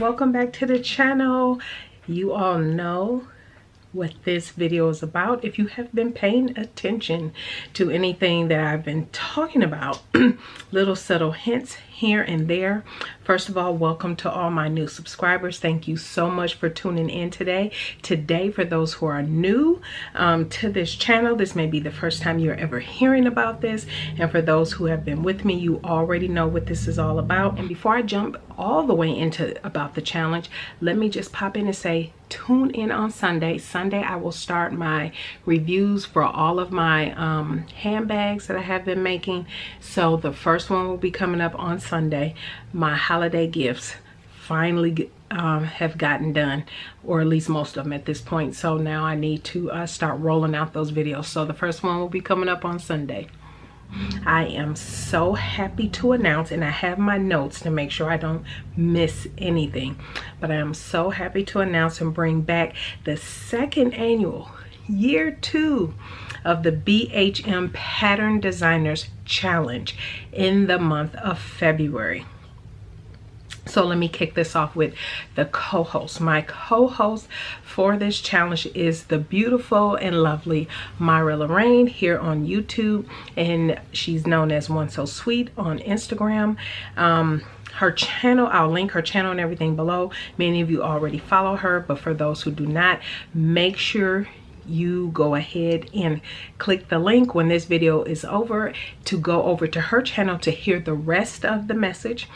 welcome back to the channel. You all know what this video is about if you have been paying attention to anything that I've been talking about. Little subtle hints here and there. First of all, welcome to all my new subscribers. Thank you so much for tuning in today. Today, for those who are new to this channel, this may be the first time you're ever hearing about this, and for those who have been with me, you already know what this is all about. And before I jump all the way into about the challenge, let me just pop in and say, tune in on Sunday. Sunday I will start my reviews for all of my handbags that I have been making. So the first one will be coming up on Sunday. My holiday gifts finally have gotten done, or at least most of them at this point. So now I need to start rolling out those videos. So the first one will be coming up on Sunday. I am so happy to announce, and I have my notes to make sure I don't miss anything, but I am so happy to announce and bring back the second annual year 2 of the BHM Pattern Designers Challenge in the month of February. So let me kick this off with the co-host. My co-host for this challenge is the beautiful and lovely Eryn here on YouTube, and she's known as One So Sweet on Instagram. Her channel, I'll link her channel and everything below. Many of you already follow her, but for those who do not, make sure you go ahead and click the link when this video is over to go over to her channel to hear the rest of the message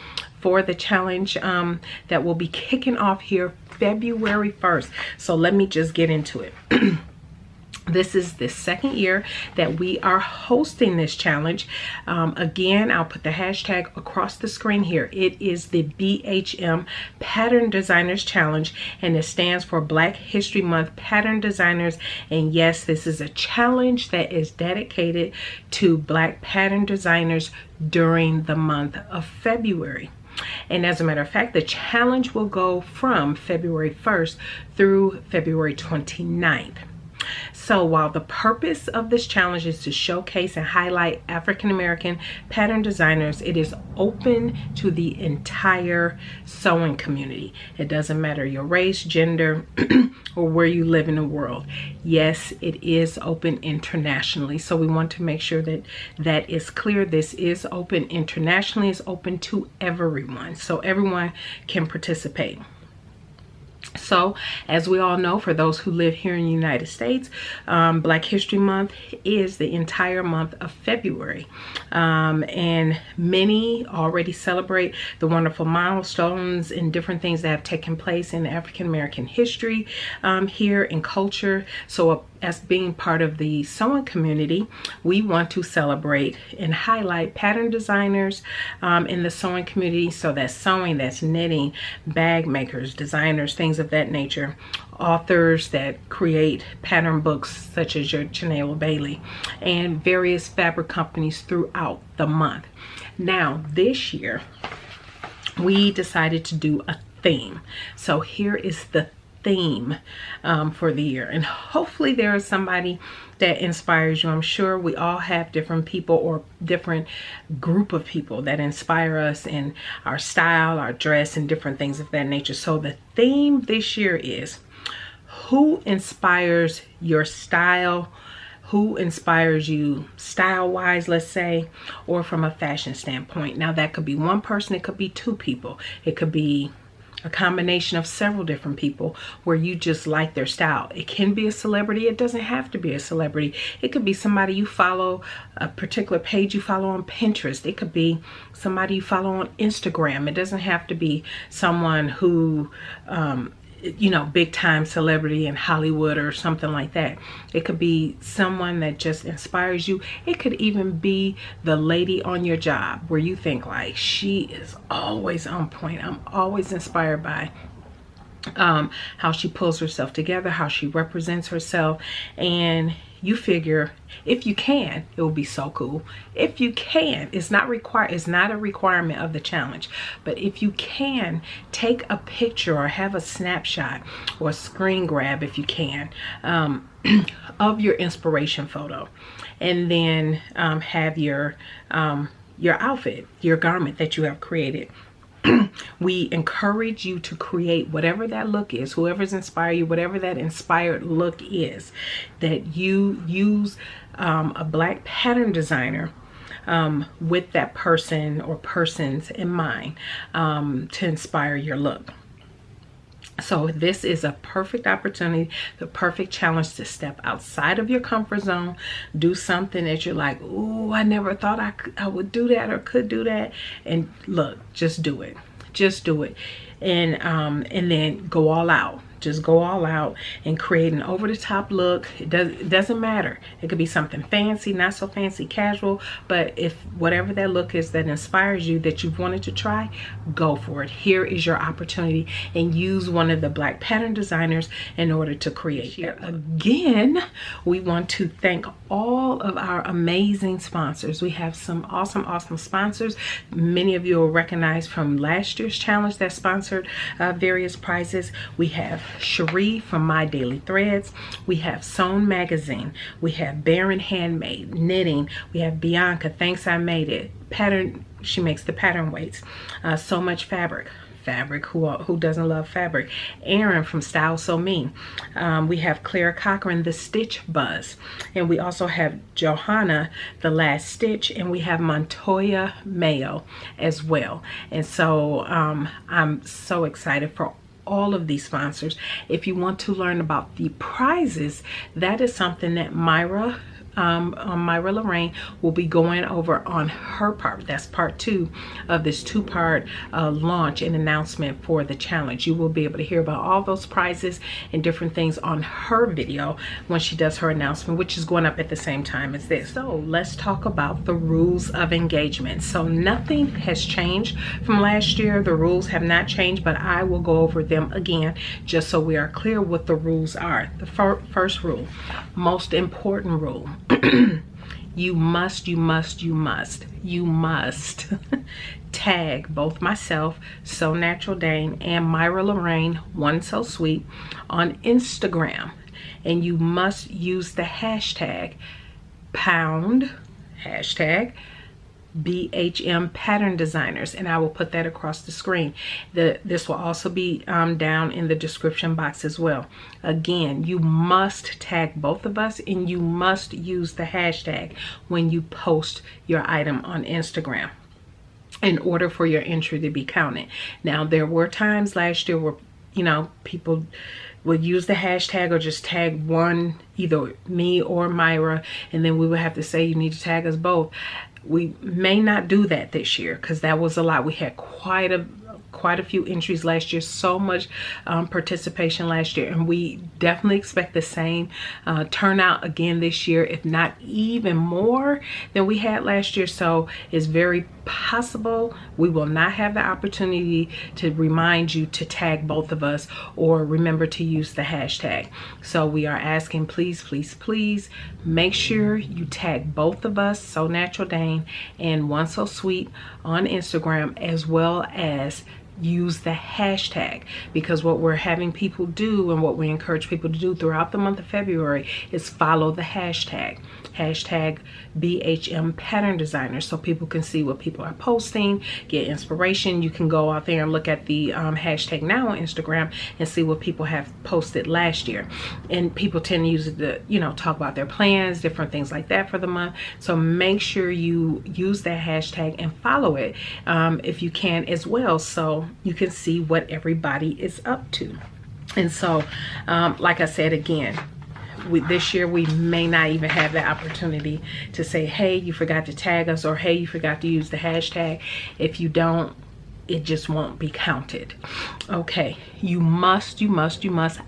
for the challenge that will be kicking off here February 1st. So let me just get into it. This is the second year that we are hosting this challenge. Again, I'll put the hashtag across the screen here. It is the BHM Pattern Designers Challenge, and it stands for Black History Month Pattern Designers. And yes, this is a challenge that is dedicated to Black pattern designers during the month of February. And as a matter of fact, the challenge will go from February 1st through February 29th. So while the purpose of this challenge is to showcase and highlight African-American pattern designers, it is open to the entire sewing community. It doesn't matter your race, gender, or where you live in the world. Yes, it is open internationally. So we want to make sure that that is clear. This is open internationally. It's open to everyone, so everyone can participate. So, as we all know, for those who live here in the United States, Black History Month is the entire month of February. And many already celebrate the wonderful milestones and different things that have taken place in African American history here in culture. So, as being part of the sewing community, we want to celebrate and highlight pattern designers in the sewing community. So that's sewing, that's knitting, bag makers, designers, things of that nature, authors that create pattern books such as your Chinelo Bailey, and various fabric companies throughout the month. Now, this year, we decided to do a theme. So here is the theme for the year, and hopefully there is somebody that inspires you. I'm sure we all have different people or different group of people that inspire us in our style, our dress, and different things of that nature. So the theme this year is, who inspires your style? Who inspires you style-wise, let's say, or from a fashion standpoint? Now that could be one person, it could be two people, it could be a combination of several different people where you just like their style. It can be a celebrity. It doesn't have to be a celebrity. It could be somebody you follow, a particular page you follow on Pinterest. It could be somebody you follow on Instagram. It doesn't have to be someone who you know, big time celebrity in Hollywood or something like that. It could be someone that just inspires you. It could even be the lady on your job where you think like, she is always on point. I'm always inspired by how she pulls herself together, how she represents herself, and you figure if you can, it will be so cool. If you can, it's not a requirement of the challenge, but if you can, take a picture or have a snapshot or a screen grab if you can of your inspiration photo, and then have your outfit, your garment that you have created. We encourage you to create whatever that look is, whoever's inspired you, whatever that inspired look is, that you use a black pattern designer with that person or persons in mind to inspire your look. So this is a perfect opportunity, the perfect challenge to step outside of your comfort zone, do something that you're like, ooh, I never thought I would do that or could do that. And look, just do it. Just do it. And then go all out. Just go all out and create an over-the-top look. It doesn't matter. It could be something fancy, not so fancy, casual. But if whatever that look is that inspires you, that you've wanted to try, go for it. Here is your opportunity, and use one of the black pattern designers in order to create it. Again, we want to thank all of our amazing sponsors. We have some awesome sponsors. Many of you will recognize from last year's challenge that sponsored various prizes. We have Shari from My Daily Threads. We have SEWN Magazine. We have Bayron Handmade, knitting. We have Bianca, Thanks I Made It. Pattern, she makes the pattern weights. So Much Fabric. Who doesn't love fabric? Eryn from Style So Me. We have Clair, Cochran, The Stitch Buzz. And we also have Johanna, The Last Stitch. And we have Montoya Mayo as well. And so I'm so excited for all of these sponsors. If you want to learn about the prizes, that is something that Myra Lorraine will be going over on her part. That's part 2 of this 2-part launch and announcement for the challenge. You will be able to hear about all those prizes and different things on her video when she does her announcement, which is going up at the same time as this. So let's talk about the rules of engagement. So nothing has changed from last year. The rules have not changed, but I will go over them again just so we are clear what the rules are. The first rule, most important rule, you must tag both myself, So Natural Dane, and Myra Lorraine, One So Sweet, on Instagram. And you must use the hashtag #BHMPatternDesigners, and I will put that across the screen. This will also be down in the description box as well. Again, you must tag both of us, and you must use the hashtag when you post your item on Instagram in order for your entry to be counted. Now, there were times last year where, you know, people would use the hashtag or just tag one, either me or Myra, and then we would have to say you need to tag us both. We may not do that this year because that was a lot. We had quite a few entries last year, so much participation last year, and we definitely expect the same turnout again this year, if not even more than we had last year. So it's very possible we will not have the opportunity to remind you to tag both of us or remember to use the hashtag. So we are asking, please make sure you tag both of us, So Natural Dane and One So Sweet, on Instagram, as well as use the hashtag, because what we're having people do and what we encourage people to do throughout the month of February is follow the hashtag BHMPatternDesigners, so people can see what people are posting, get inspiration. You can go out there and look at the hashtag now on Instagram and see what people have posted last year, and people tend to use it to, you know, talk about their plans, different things like that for the month. So make sure you use that hashtag and follow it if you can as well, so you can see what everybody is up to. And so like I said, again, this year we may not even have the opportunity to say, hey, you forgot to tag us, or hey, you forgot to use the hashtag. If you don't, it just won't be counted. Okay, you must,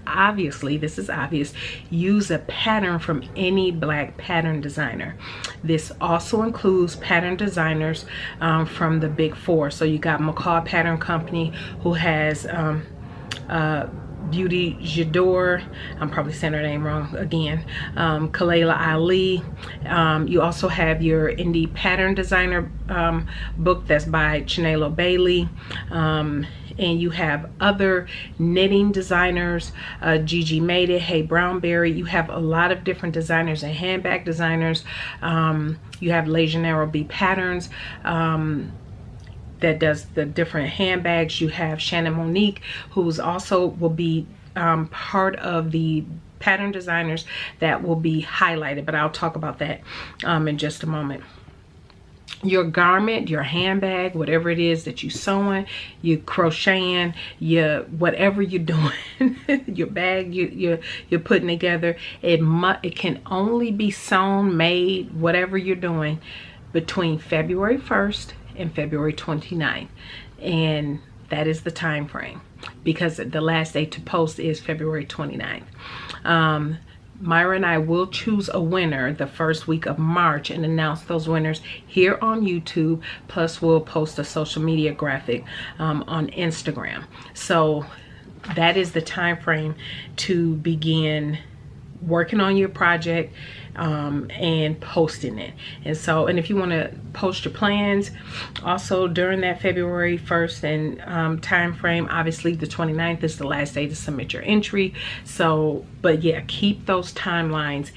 obviously, this is obvious, use a pattern from any black pattern designer. This also includes pattern designers from the Big Four. So you got McCall Pattern Company, who has Beaute'J'Adore, I'm probably saying her name wrong again, Khaliah. You also have your indie pattern designer book that's by Chinelo Bailey, and you have other knitting designers, Gigi Made It, Hey Brownberry. You have a lot of different designers and handbag designers. You have Legionnaire B Patterns. that does the different handbags. You have Shannon Monique, who's also will be part of the pattern designers that will be highlighted, but I'll talk about that in just a moment. Your garment, your handbag, whatever it is that you sewing, you crocheting, whatever you're doing, your bag you're putting together, it can only be sewn, made, whatever you're doing, between February 1st and February 29th, and that is the time frame, because the last day to post is February 29th. Myra and I will choose a winner the first week of March and announce those winners here on YouTube. Plus, we'll post a social media graphic on Instagram. So that is the time frame to begin working on your project and posting it. And if you want to post your plans also during that February 1st and time frame, obviously the 29th is the last day to submit your entry. So, but yeah, keep those timelines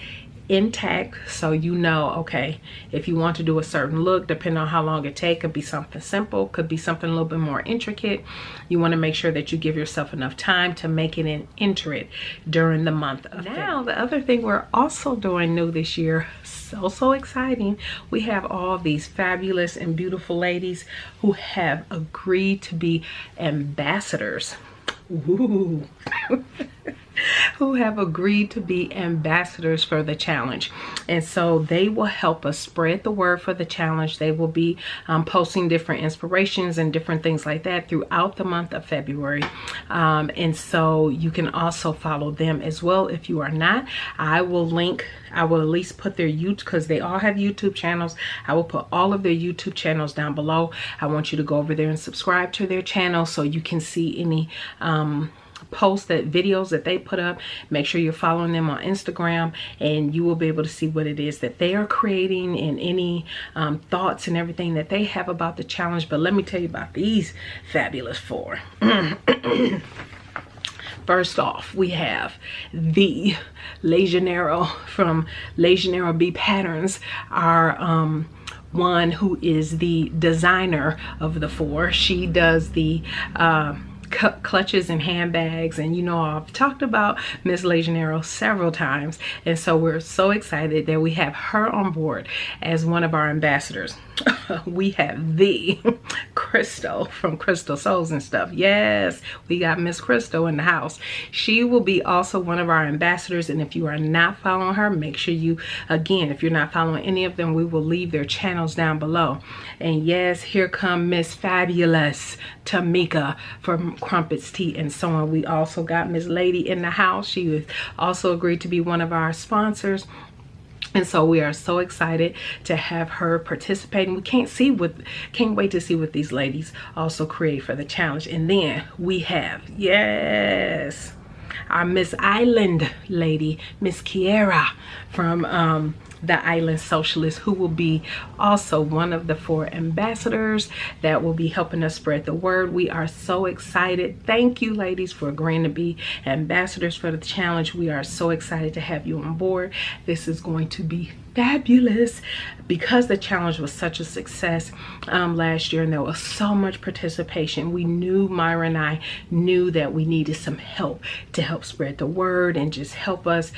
intact, so you know, okay, if you want to do a certain look, depending on how long it takes, could be something simple, could be something a little bit more intricate. You want to make sure that you give yourself enough time to make it and enter it during the month of Now, the other thing we're also doing new this year, so exciting, we have all these fabulous and beautiful ladies who have agreed to be ambassadors. Ooh. Who have agreed to be ambassadors for the challenge, and so they will help us spread the word for the challenge. They will be posting different inspirations and different things like that throughout the month of February, and so you can also follow them as well. If you are not, I will at least put their YouTube, because they all have YouTube channels. I will put all of their YouTube channels down below. I want you to go over there and subscribe to their channel so you can see any videos that they put up. Make sure you're following them on Instagram, and you will be able to see what it is that they are creating and any thoughts and everything that they have about the challenge. But let me tell you about these fabulous four. First off, we have the Legionero from Legionero B Patterns, our one who is the designer of the four. She does the clutches and handbags, and you know, I've talked about Miss Legionero several times, and so we're so excited that we have her on board as one of our ambassadors. We have the Crystal from Crystal Souls and Stuff. Yes, we got Miss Crystal in the house. She will be also one of our ambassadors, and if you are not following her, make sure you, again, if you're not following any of them, we will leave their channels down below. And yes, here come Miss Fabulous Tamika from Crumpets Tea and So On. We also got Miss Lady in the house. She was also agreed to be one of our sponsors. And so we are so excited to have her participating. We can't wait to see what these ladies also create for the challenge. And then we have, yes, our Miss Island lady, Miss Kiera from the Island Socialist, who will be also one of the four ambassadors that will be helping us spread the word. We are so excited. Thank you, ladies, for agreeing to be ambassadors for the challenge. We are so excited to have you on board. This is going to be fabulous, because the challenge was such a success last year, and there was so much participation. We knew, Myra and I knew, that we needed some help to help spread the word and just help us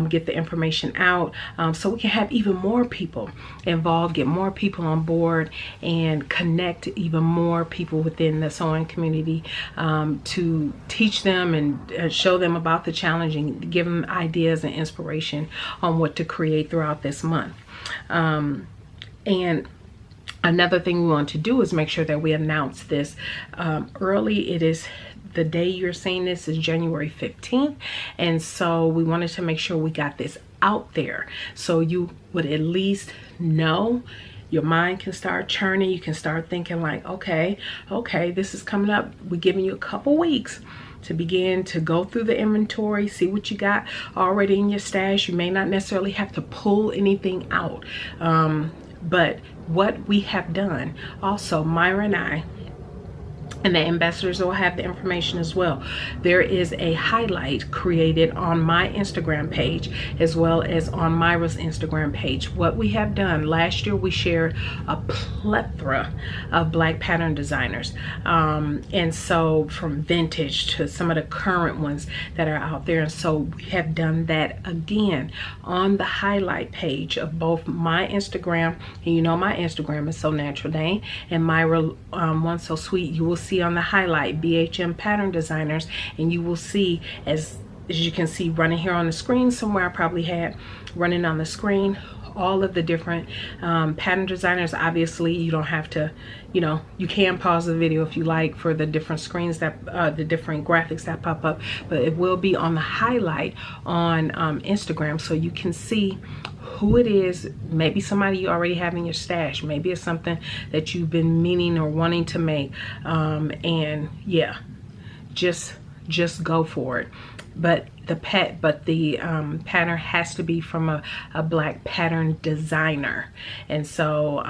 get the information out, so we can have even more people involved, get more people on board, and connect even more people within the sewing community, to teach them and show them about the challenge and give them ideas and inspiration on what to create throughout this month. And another thing we want to do is make sure that we announce this early. It is, the day you're seeing this is January 15th, and so we wanted to make sure we got this out there so you would at least know. Your mind can start churning. You can start thinking like, okay, this is coming up. We're giving you a couple weeks to begin to go through the inventory, see what you got already in your stash. You may not necessarily have to pull anything out, but what we have done also, Myra and I, and the ambassadors will have the information as well. There is a highlight created on my Instagram page as well as on Myra's Instagram page. What we have done, last year we shared a plethora of Black pattern designers, and so from vintage to some of the current ones that are out there, and so we have done that again on the highlight page of both my Instagram, and you know my Instagram is So Natural Dane, and Myra One So Sweet. You will see on the highlight BHM Pattern Designers, and you will see, as you can see running here on the screen somewhere, I probably had running on the screen, all of the different pattern designers. Obviously you don't have to, you know, you can pause the video if you like for the different screens that the different graphics that pop up, but it will be on the highlight on Instagram, so you can see who it is. Maybe somebody you already have in your stash, maybe it's something that you've been meaning or wanting to make, and yeah, just go for it. But the pattern has to be from a Black pattern designer. And so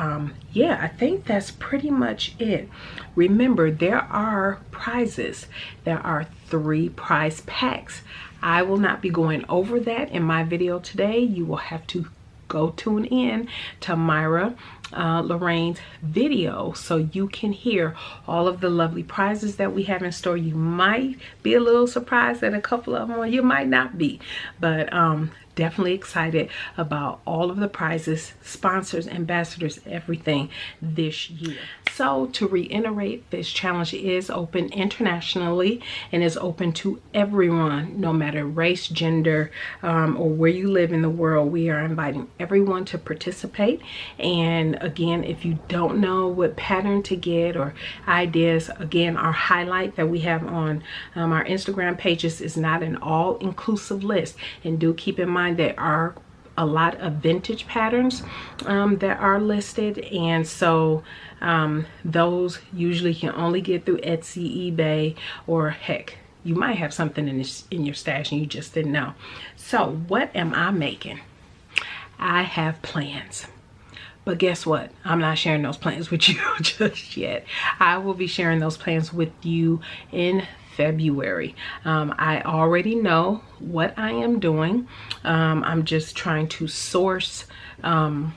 yeah, I think that's pretty much it. Remember, there are prizes. There are 3 prize packs. I will not be going over that in my video today. You will have to go tune in to Myra Lorraine's video so you can hear all of the lovely prizes that we have in store. You might be a little surprised at a couple of them, or you might not be, but definitely excited about all of the prizes, sponsors, ambassadors, everything this year. So to reiterate, this challenge is open internationally and is open to everyone, no matter race, gender, or where you live in the world. We are inviting everyone to participate. And again, if you don't know what pattern to get or ideas, again, our highlight that we have on our Instagram pages is not an all-inclusive list. And do keep in mind there are a lot of vintage patterns that are listed, and so those usually can only get through Etsy, eBay, or heck, you might have something in your stash and you just didn't know. So what am I making? I have plans, but guess what? I'm not sharing those plans with you just yet. I will be sharing those plans with you in February. I already know what I am doing. I'm just trying to source some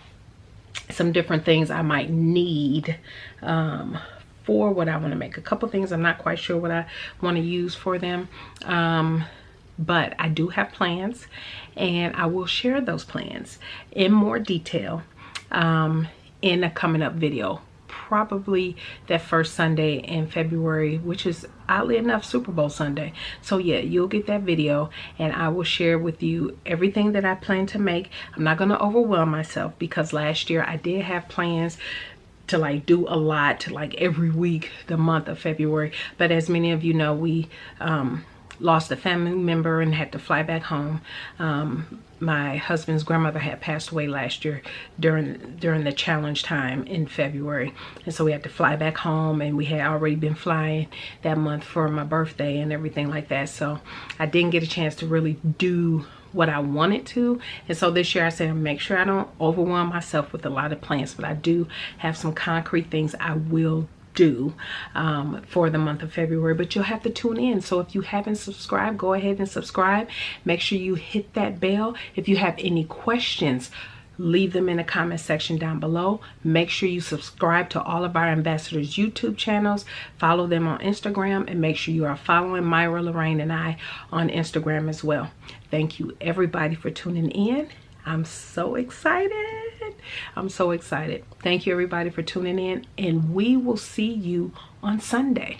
different things I might need for what I want to make. A couple things I'm not quite sure what I want to use for them, but I do have plans, and I will share those plans in more detail in a coming up video, probably that first Sunday in February, which is oddly enough Super Bowl Sunday. So yeah, you'll get that video, and I will share with you everything that I plan to make. I'm not going to overwhelm myself, because last year I did have plans to like do a lot, like every week the month of February, but as many of you know, we lost a family member and had to fly back home. My husband's grandmother had passed away last year during the challenge time in February, and so we had to fly back home, and we had already been flying that month for my birthday and everything like that. So I didn't get a chance to really do what I wanted to, and so this year I said make sure I don't overwhelm myself with a lot of plans, but I do have some concrete things I will do for the month of February. But you'll have to tune in. So if you haven't subscribed, go ahead and subscribe. Make sure you hit that bell. If you have any questions, leave them in the comment section down below. Make sure you subscribe to all of our ambassadors YouTube channels, follow them on Instagram, and make sure you are following Myra Lorraine and I on Instagram as well. Thank you everybody for tuning in. I'm so excited. I'm so excited. Thank you everybody for tuning in, and we will see you on Sunday.